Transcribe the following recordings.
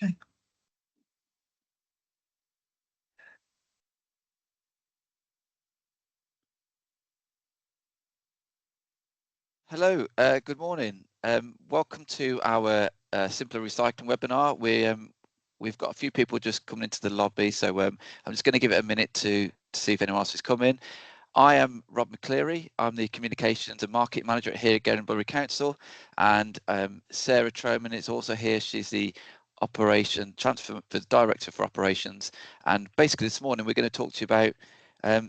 Okay. Hello, good morning. Welcome to our Simpler Recycling webinar. We've got a few people just coming into the lobby, so I'm just going to give it a minute to see if anyone else is coming. I am Rob McCleary. I'm the Communications and Market Manager here at Garenbury Council, and Sarah Troman is also here. She's the Director for Operations. And basically this morning we're going to talk to you about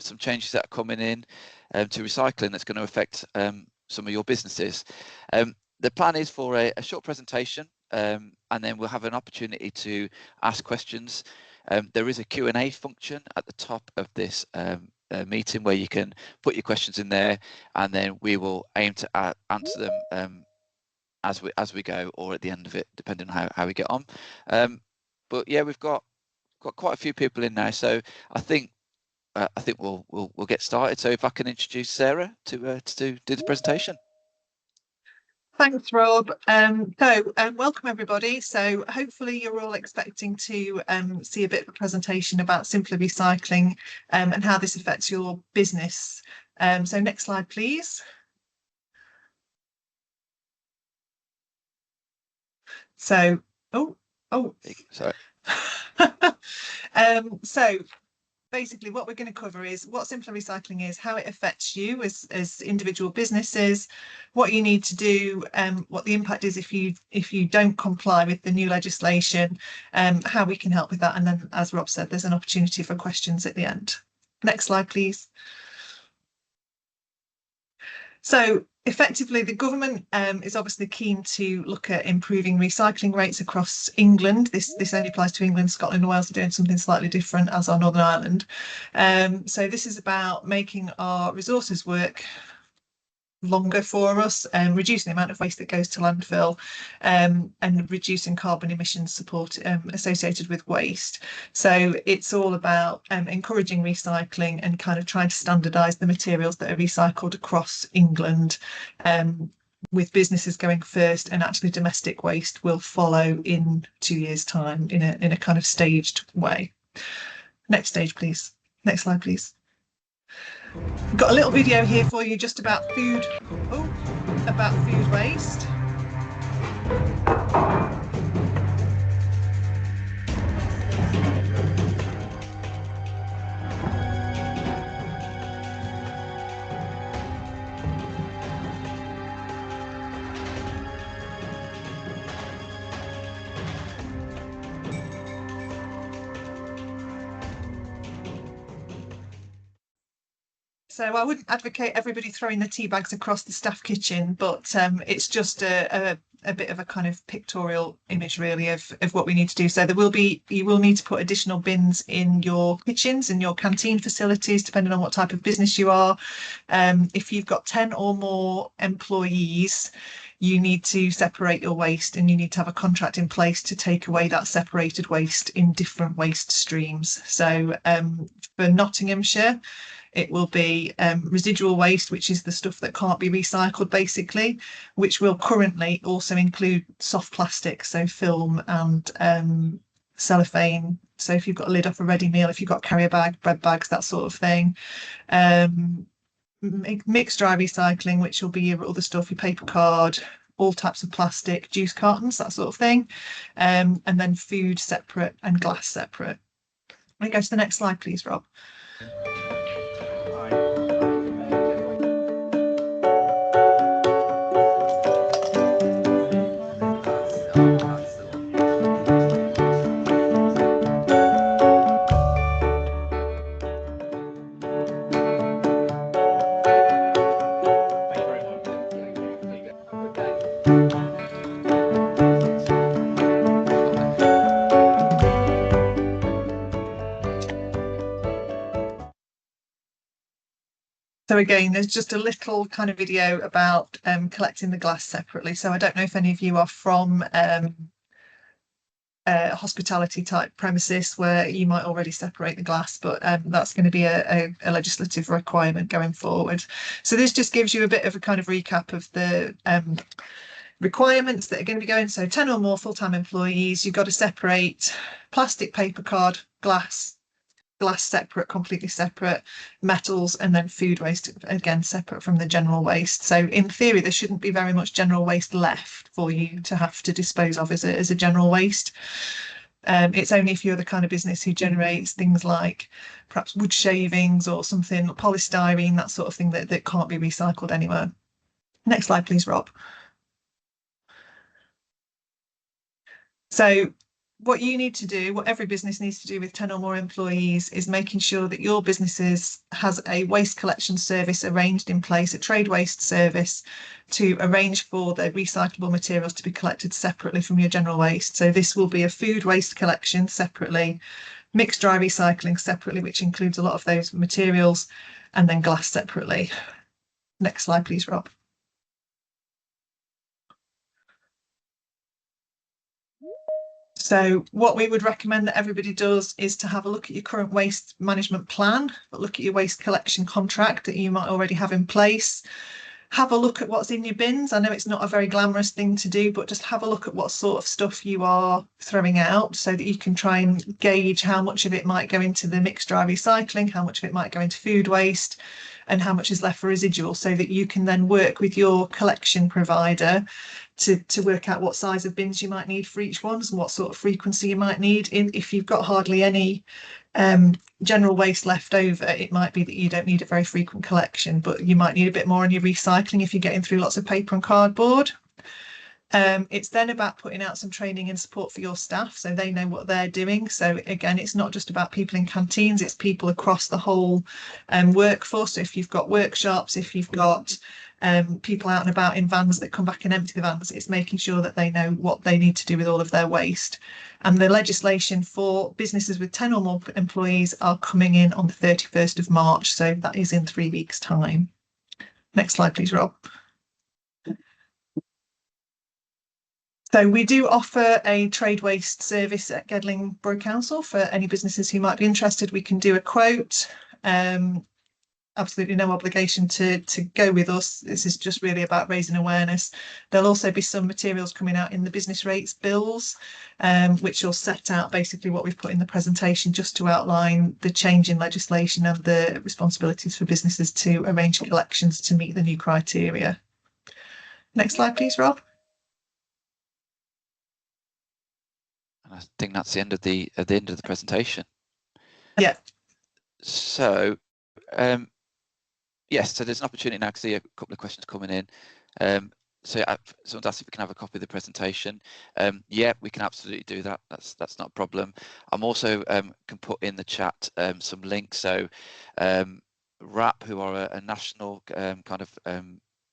some changes that are coming in to recycling that's going to affect some of your businesses. The plan is for a short presentation, and then we'll have an opportunity to ask questions. There is a Q&A function at the top of this meeting where you can put your questions in there, and then we will aim to answer them as we go, or at the end of it, depending on how we get on. But yeah, we've got quite a few people in now, so I think we'll get started. So if I can introduce Sarah to do the presentation. Thanks, Rob. Welcome everybody. So hopefully you're all expecting to see a bit of a presentation about simpler recycling and how this affects your business. So next slide, please. So, Sorry. So basically what we're going to cover is what simpler recycling is, how it affects you as individual businesses, what you need to do, what the impact is if you don't comply with the new legislation, how we can help with that, and then, as Rob said, there's an opportunity for questions at the end. Next slide, please. So effectively, the government is obviously keen to look at improving recycling rates across England. This only applies to England. Scotland and Wales are doing something slightly different, as are Northern Ireland. So this is about making our resources work longer for us, reducing the amount of waste that goes to landfill, and reducing carbon emissions support associated with waste. So it's all about encouraging recycling and kind of trying to standardise the materials that are recycled across England, with businesses going first, and actually domestic waste will follow in 2 years' time in a kind of staged way. Next stage, please. Next slide, please. We've got a little video here for you just about food waste. So I wouldn't advocate everybody throwing their tea bags across the staff kitchen, but it's just a bit of a kind of pictorial image really of what we need to do. So you will need to put additional bins in your kitchens and your canteen facilities, depending on what type of business you are. If you've got 10 or more employees, you need to separate your waste, and you need to have a contract in place to take away that separated waste in different waste streams. So for Nottinghamshire, it will be residual waste, which is the stuff that can't be recycled, basically, which will currently also include soft plastic, so film and cellophane. So if you've got a lid off a ready meal, if you've got carrier bag, bread bags, that sort of thing. Mixed dry recycling, which will be your other stuff, your paper card, all types of plastic, juice cartons, that sort of thing. And then food separate and glass separate. Can we go to the next slide, please, Rob? So again, there's just a little kind of video about collecting the glass separately. So I don't know if any of you are from hospitality type premises where you might already separate the glass, but that's going to be a legislative requirement going forward. So this just gives you a bit of a kind of recap of the requirements that are going to be going. So 10 or more full-time employees, you've got to separate plastic, paper, card, glass separate, completely separate, metals, and then food waste, again, separate from the general waste. So in theory, there shouldn't be very much general waste left for you to have to dispose of as a general waste. It's only if you're the kind of business who generates things like perhaps wood shavings or something, polystyrene, that sort of thing that can't be recycled anywhere. Next slide, please, Rob. So what you need to do, what every business needs to do with 10 or more employees, is making sure that your business has a waste collection service arranged in place, a trade waste service, to arrange for the recyclable materials to be collected separately from your general waste. So this will be a food waste collection separately, mixed dry recycling separately, which includes a lot of those materials, and then glass separately. Next slide, please, Rob. So what we would recommend that everybody does is to have a look at your current waste management plan, look at your waste collection contract that you might already have in place. Have a look at what's in your bins. I know it's not a very glamorous thing to do, but just have a look at what sort of stuff you are throwing out so that you can try and gauge how much of it might go into the mixed dry recycling, how much of it might go into food waste, and how much is left for residual, so that you can then work with your collection provider to work out what size of bins you might need for each one and what sort of frequency you might need. If you've got hardly any general waste left over, it might be that you don't need a very frequent collection, but you might need a bit more on your recycling if you're getting through lots of paper and cardboard. It's then about putting out some training and support for your staff so they know what they're doing. So again, it's not just about people in canteens, it's people across the whole workforce. So if you've got workshops, if you've got people out and about in vans that come back and empty the vans, it's making sure that they know what they need to do with all of their waste. And the legislation for businesses with 10 or more employees are coming in on the 31st of March. So that is in 3 weeks' time. Next slide, please, Rob. So we do offer a trade waste service at Gedling Borough Council for any businesses who might be interested. We can do a quote. Absolutely no obligation to go with us. This is just really about raising awareness. There'll also be some materials coming out in the business rates bills, which will set out basically what we've put in the presentation, just to outline the change in legislation and the responsibilities for businesses to arrange collections to meet the new criteria. Next slide, please, Rob. I think that's the end of the presentation. Yeah. So yes, so there's an opportunity now to see a couple of questions coming in. So someone's asked if we can have a copy of the presentation. Yeah, we can absolutely do that. That's not a problem. I'm also can put in the chat some links. So RAP, who are a national kind of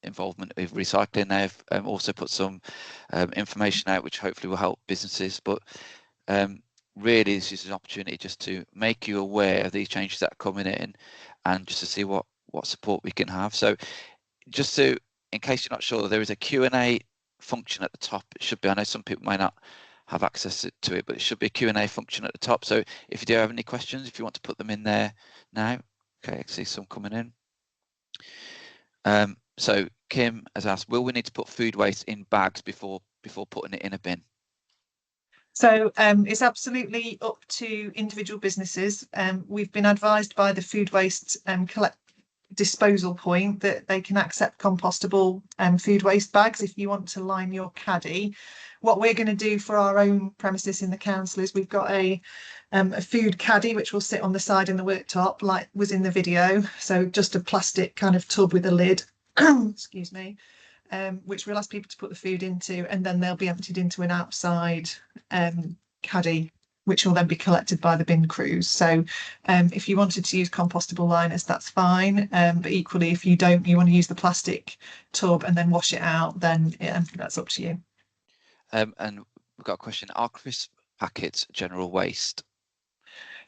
involvement with recycling, they've also put some information out which hopefully will help businesses. But really, this is an opportunity just to make you aware of these changes that are coming in, and just to see what support we can have. So just to, in case you're not sure, there is a Q&A function at the top. It should be, I know some people might not have access to it, but it should be a Q&A function at the top. So if you do have any questions, if you want to put them in there now. Okay, I see some coming in. So Kim has asked, will we need to put food waste in bags before putting it in a bin? So it's absolutely up to individual businesses. We've been advised by the food waste disposal point that they can accept compostable food waste bags if you want to line your caddy. What we're going to do for our own premises in the council is we've got a food caddy which will sit on the side in the worktop, like was in the video. So just a plastic kind of tub with a lid, excuse me, which we'll ask people to put the food into, and then they'll be emptied into an outside caddy, which will then be collected by the bin crews. So if you wanted to use compostable liners, that's fine. But equally, if you don't, you want to use the plastic tub and then wash it out, then that's up to you. And we've got a question, are crisp packets general waste?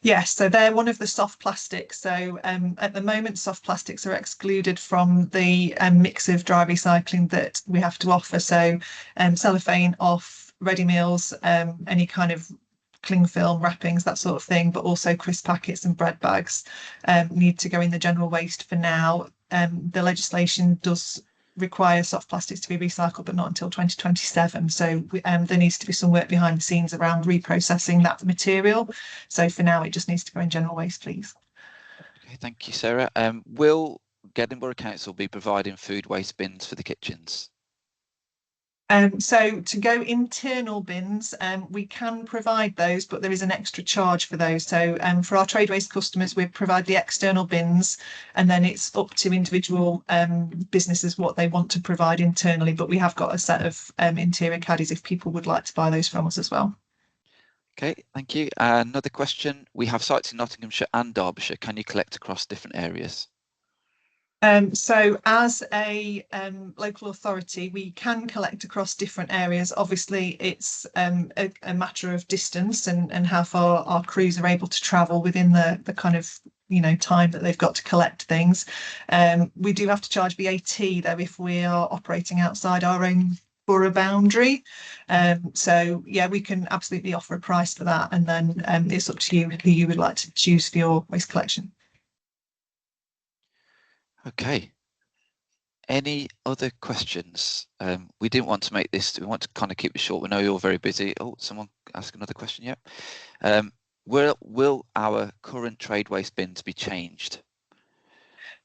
Yes, so they're one of the soft plastics. So at the moment, soft plastics are excluded from the mix of dry recycling that we have to offer. So cellophane off, ready meals, any kind of cling film wrappings, that sort of thing, but also crisp packets and bread bags need to go in the general waste for now. The legislation does require soft plastics to be recycled, but not until 2027. So there needs to be some work behind the scenes around reprocessing that material. So for now, it just needs to go in general waste, please. Okay, thank you, Sarah. Will Edinburgh Council be providing food waste bins for the kitchens? So to go internal bins, we can provide those, but there is an extra charge for those. So for our trade waste customers, we provide the external bins, and then it's up to individual businesses what they want to provide internally. But we have got a set of interior caddies if people would like to buy those from us as well. Okay, thank you. Another question. We have sites in Nottinghamshire and Derbyshire. Can you collect across different areas? So as a local authority, we can collect across different areas. Obviously, it's a matter of distance and how far our crews are able to travel within the kind of time that they've got to collect things. We do have to charge VAT though if we are operating outside our own borough boundary. So yeah, we can absolutely offer a price for that, and then it's up to you who you would like to choose for your waste collection. Okay. Any other questions? We didn't want to make this, we want to kind of keep it short. We know you're very busy. Oh, someone ask another question. Yep. Will our current trade waste bins be changed?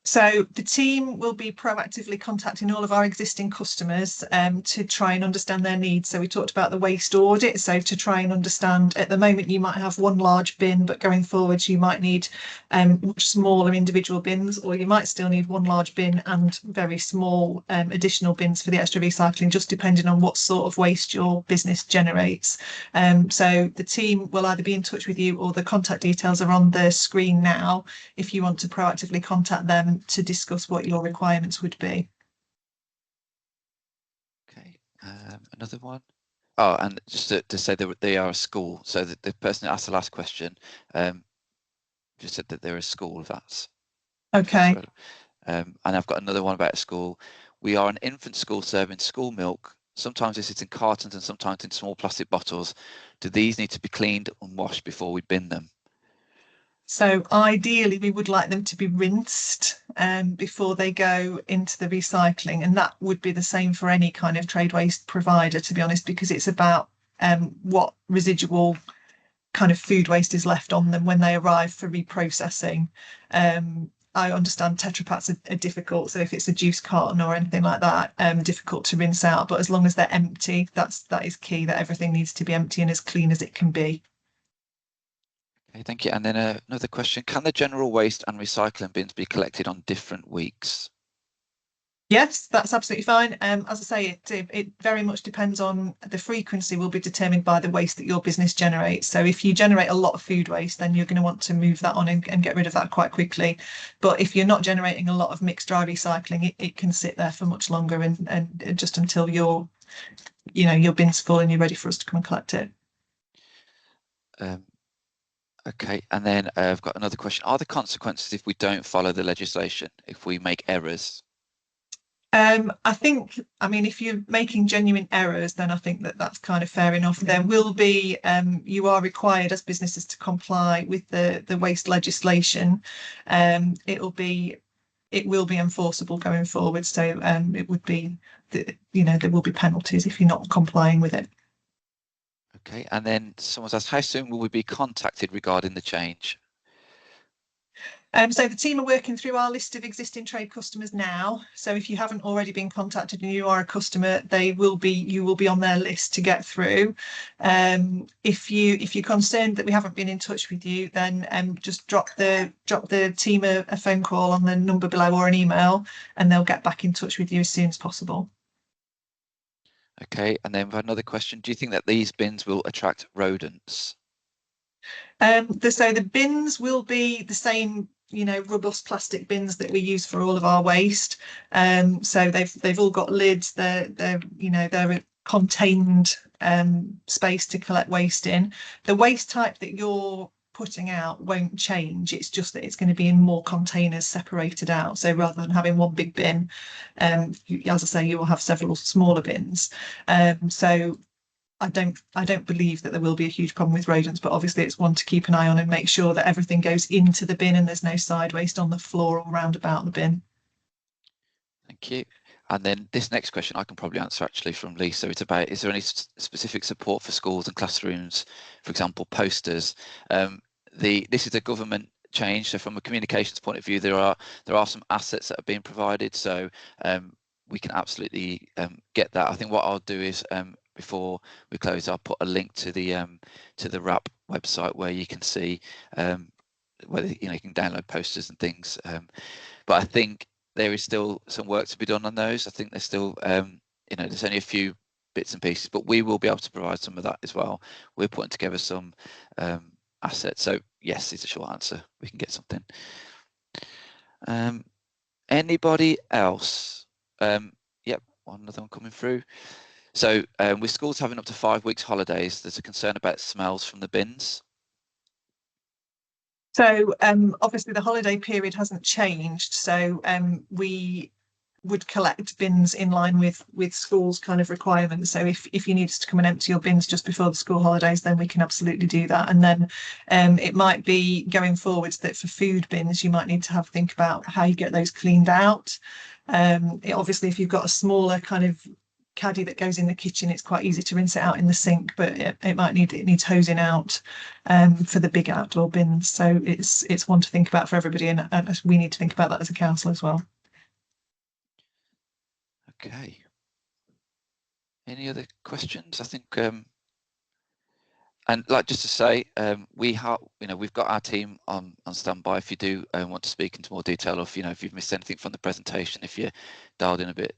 So the team will be proactively contacting all of our existing customers to try and understand their needs. So we talked about the waste audit. So to try and understand, at the moment you might have one large bin, but going forwards you might need much smaller individual bins, or you might still need one large bin and very small additional bins for the extra recycling, just depending on what sort of waste your business generates. So the team will either be in touch with you, or the contact details are on the screen now if you want to proactively contact them to discuss what your requirements would be. Okay, another one. Oh, and just to say that they are a school. So the person that asked the last question just said that they're a school. That's Okay. and I've got another one about a school. We are an infant school serving school milk. Sometimes this is in cartons and sometimes in small plastic bottles. Do these need to be cleaned and washed before we bin them? So ideally, we would like them to be rinsed before they go into the recycling, and that would be the same for any kind of trade waste provider, to be honest, because it's about what residual kind of food waste is left on them when they arrive for reprocessing. I understand Tetra Paks are difficult, so if it's a juice carton or anything like that, difficult to rinse out. But as long as they're empty, that is key. That everything needs to be empty and as clean as it can be. Okay, thank you. And then another question: can the general waste and recycling bins be collected on different weeks? Yes, that's absolutely fine. As I say, it very much depends on the frequency will be determined by the waste that your business generates. So if you generate a lot of food waste, then you're going to want to move that on and get rid of that quite quickly. But if you're not generating a lot of mixed dry recycling, it can sit there for much longer and just until your bin's full and you're ready for us to come and collect it. Okay, and then I've got another question. Are there consequences if we don't follow the legislation, if we make errors? I mean, if you're making genuine errors, then I think that's kind of fair enough. There will be, you are required as businesses to comply with the waste legislation. It will be enforceable going forward. So it would be, there will be penalties if you're not complying with it. Okay, and then someone's asked, how soon will we be contacted regarding the change? So the team are working through our list of existing trade customers now. So if you haven't already been contacted and you are a customer, you will be on their list to get through. If you're concerned that we haven't been in touch with you, then just drop the team a phone call on the number below or an email, and they'll get back in touch with you as soon as possible. Okay, and then we've had another question. Do you think that these bins will attract rodents? So the bins will be the same, robust plastic bins that we use for all of our waste. So they've all got lids. They're a contained space to collect waste in. The waste type that you're putting out won't change. It's just that it's going to be in more containers separated out. So rather than having one big bin, as I say, you will have several smaller bins. So I don't believe that there will be a huge problem with rodents, but obviously it's one to keep an eye on and make sure that everything goes into the bin and there's no side waste on the floor or round about the bin. Thank you. And then this next question I can probably answer actually from Lisa. It's about, is there any specific support for schools and classrooms, for example, posters? This is a government change, so from a communications point of view, there are some assets that are being provided, so we can absolutely get that. I think what I'll do is before we close, I'll put a link to the RAP website where you can see whether you can download posters and things. But I think there is still some work to be done on those. I think there's still there's only a few bits and pieces, but we will be able to provide some of that as well. We're putting together some assets. So yes, is a short answer. We can get something. Anybody else? Yep, another one coming through. So with schools having up to 5 weeks holidays, there's a concern about smells from the bins. So obviously the holiday period hasn't changed. So we would collect bins in line with schools kind of requirements. So if you need us to come and empty your bins just before the school holidays, then we can absolutely do that. And then it might be going forwards that for food bins, you might need to think about how you get those cleaned out. Obviously, if you've got a smaller kind of caddy that goes in the kitchen, it's quite easy to rinse it out in the sink, but it needs hosing out for the big outdoor bins. So it's one to think about for everybody, and we need to think about that as a council as well. Okay. Any other questions? I think, and like just to say, we've got our team on standby if you do want to speak into more detail, or if you've missed anything from the presentation, if you're dialed in a bit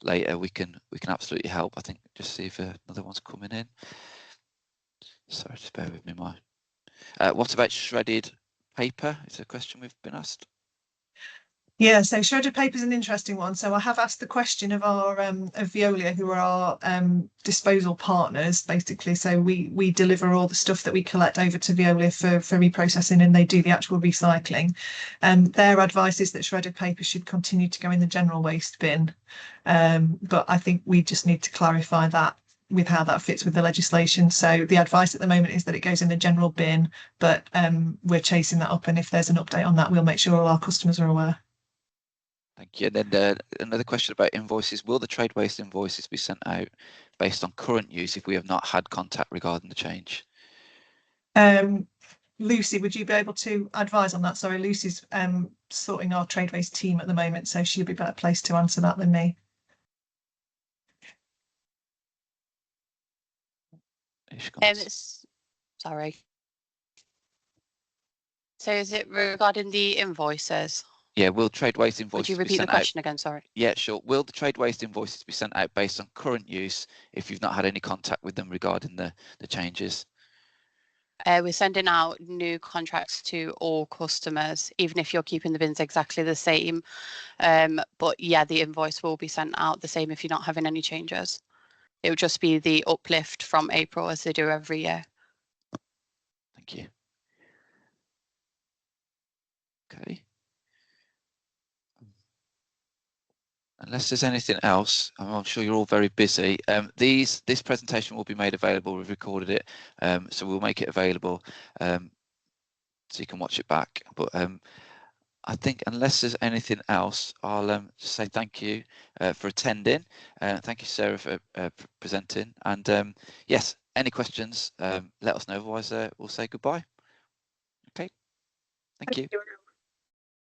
later, we can absolutely help. I think just see if another one's coming in. Sorry, just bear with me. What about shredded paper? It's a question we've been asked. Yeah, so shredded paper is an interesting one. So I have asked the question of our of Veolia, who are our disposal partners, basically. So we deliver all the stuff that we collect over to Veolia for reprocessing, and they do the actual recycling. Their advice is that shredded paper should continue to go in the general waste bin. But I think we just need to clarify that with how that fits with the legislation. So the advice at the moment is that it goes in the general bin, but we're chasing that up, and if there's an update on that, we'll make sure all our customers are aware. Thank you. And then another question about invoices. Will the trade waste invoices be sent out based on current use if we have not had contact regarding the change? Lucy, would you be able to advise on that? Sorry, Lucy's sorting our trade waste team at the moment, so she'll be better placed to answer that than me. Sorry. So is it regarding the invoices? Yeah, will trade waste invoices Would you repeat the question again? Sorry. Yeah, sure. Will the trade waste invoices be sent out based on current use if you've not had any contact with them regarding the changes? We're sending out new contracts to all customers, even if you're keeping the bins exactly the same. But yeah, the invoice will be sent out the same if you're not having any changes. It would just be the uplift from April as they do every year. Thank you. Okay. Unless there's anything else, I'm sure you're all very busy. This presentation will be made available. We've recorded it, so we'll make it available so you can watch it back. But I think unless there's anything else, I'll just say thank you for attending. Thank you, Sarah, for presenting. And yes, any questions, let us know. Otherwise, we'll say goodbye. Okay. Thank you.